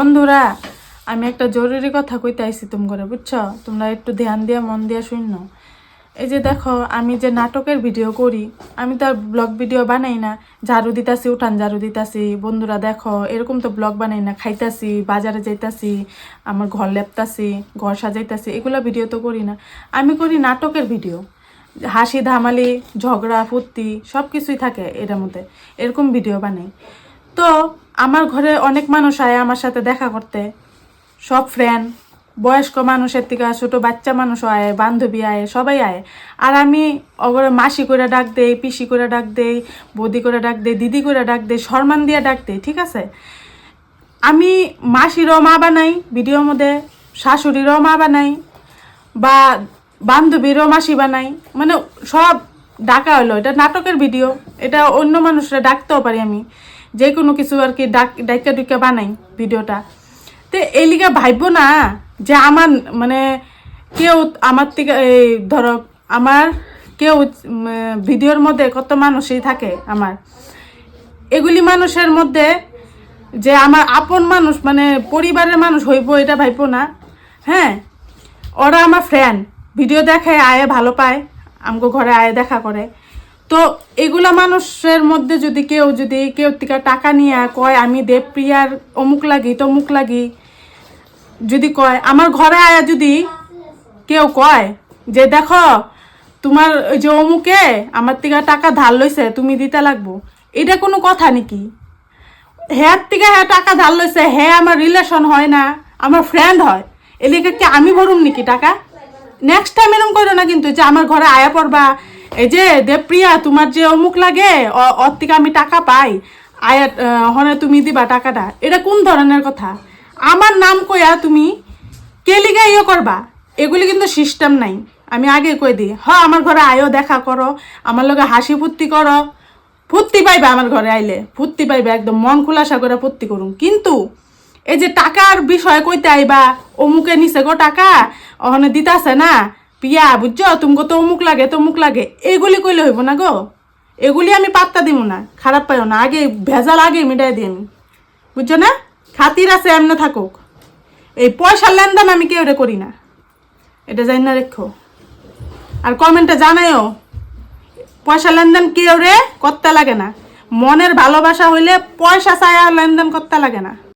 বন্ধুরা, আমি একটা জরুরি কথা কইতে আইছি তোমরা, বুঝছো? তোমরা একটু ধ্যান দিয়া মন দিয়া শুনো। এই যে দেখো, আমি যে নাটকের ভিডিও করি, আমি তো আর ব্লগ ভিডিও বানাই না। ঝাড়ু দিতাছি, উঠান ঝাড়ু দিতাছি, বন্ধুরা দেখো, এরকম তো ব্লগ বানাই না। খাইতাছি, বাজারে যাইতাছি, আমার ঘর লেপতাছি, ঘর সাজাইতাছি, এগুলো ভিডিও তো করি না। আমি করি নাটকের ভিডিও, হাসি ধামালি, ঝগড়া ফুর্তি সব কিছুই থাকে এর মধ্যে, এরকম ভিডিও বানাই। তো আমার ঘরে অনেক মানুষ আয় আমার সাথে দেখা করতে, সব ফ্রেন্ড, বয়স্ক মানুষের থেকে ছোটো বাচ্চা মানুষও আয়, বান্ধবী আয়, সবাই আয়। আর আমি অগরে মাসি করে ডাক দেই, পিসি করে ডাক দেই, বৌদি করে ডাক দেই, দিদি করে ডাক দেই, সম্মান দিয়ে ডাক দেই, ঠিক আছে? আমি মাসিরও মা বানাই ভিডিওর মধ্যে, শাশুড়িরও মা বানাই, বা বান্ধবীরও মাসি বানাই, মানে সব ডাকা হলো। এটা নাটকের ভিডিও, এটা অন্য মানুষরা ডাকতেও পারি আমি, যে কোনো কিছু আর কি ডাইকা ডুইকা বানাই ভিডিওটা। তো এই লিগে ভাববো না যে আমার মানে কেউ আমার থেকে, এই ধরো আমার কেউ ভিডিওর মধ্যে কত মানুষই থাকে আমার, এগুলি মানুষের মধ্যে যে আমার আপন মানুষ মানে পরিবারের মানুষ হইব এটা ভাববো না। হ্যাঁ, ওরা আমার ফ্রেন্ড, ভিডিও দেখে, আয়ে ভালো পায়, আমাকে ঘরে আয়ে দেখা করে। তো এগুলা মানুষের মধ্যে যদি কেউ থেকে টাকা নিয়ে কয় আমি দেবপ্রিয়ার অমুক লাগি তমুক লাগি, যদি কয় আমার ঘরে আয়া, যদি কেউ কয় যে দেখো তোমার ওই যে অমুকে আমার থেকে টাকা ধার লইছে, তুমি দিতে লাগবো, এটা কোনো কথা নাকি? হ্যাঁ থেকে হ্যাঁ টাকা ধার লইছে, হ্যাঁ আমার রিলেশন হয় না, আমার ফ্রেন্ড হয়, এলিকে কি আমি ভরুম নাকি টাকা? নেক্সট টাইম এরকম করো না কিন্তু, যে আমার ঘরে আয়া পড়বা, এই যে দেবপ্রিয়া তোমার যে অমুক লাগে ওর থেকে আমি টাকা পাই, আয়া হনে তুমি দিবা টাকাটা। এটা কোন ধরনের কথা? আমার নাম কইয়া তুমি কেলিগা ইয়ে করবা, এগুলি কিন্তু সিস্টেম নাই। আমি আগে কই দিই, আমার ঘরে আয়ো, দেখা করো, আমার লগে হাসি ফুর্তি করো, ফুর্তি পাইবে, আমার ঘরে আইলে ফুর্তি পাইবে, একদম মন খুলাসা করে ফুর্তি করুন। কিন্তু এই যে টাকার বিষয় কইতে আইবা, অমুকে নিছে গো টাকা, ওখানে দিতাছে না পিয়া, বুঝছো, তুমি তো অমুক লাগে তমুক লাগে, এগুলি কইলে হইব না গো। এগুলি আমি পাত্তা দিব না, খারাপ পাইও না, আগে ভেজাল আগে মিটাই দিই আমি, বুঝছো না? খাতির আছে এমনি থাকুক, এই পয়সার লেনদেন আমি কেউ করি না, এটা জানি না রেখো। আর কমেন্টে জানাইও, পয়সা লেনদেন কেউ করতে লাগে না, মনের ভালোবাসা হইলে পয়সা চায় লেনদেন করতে লাগে না।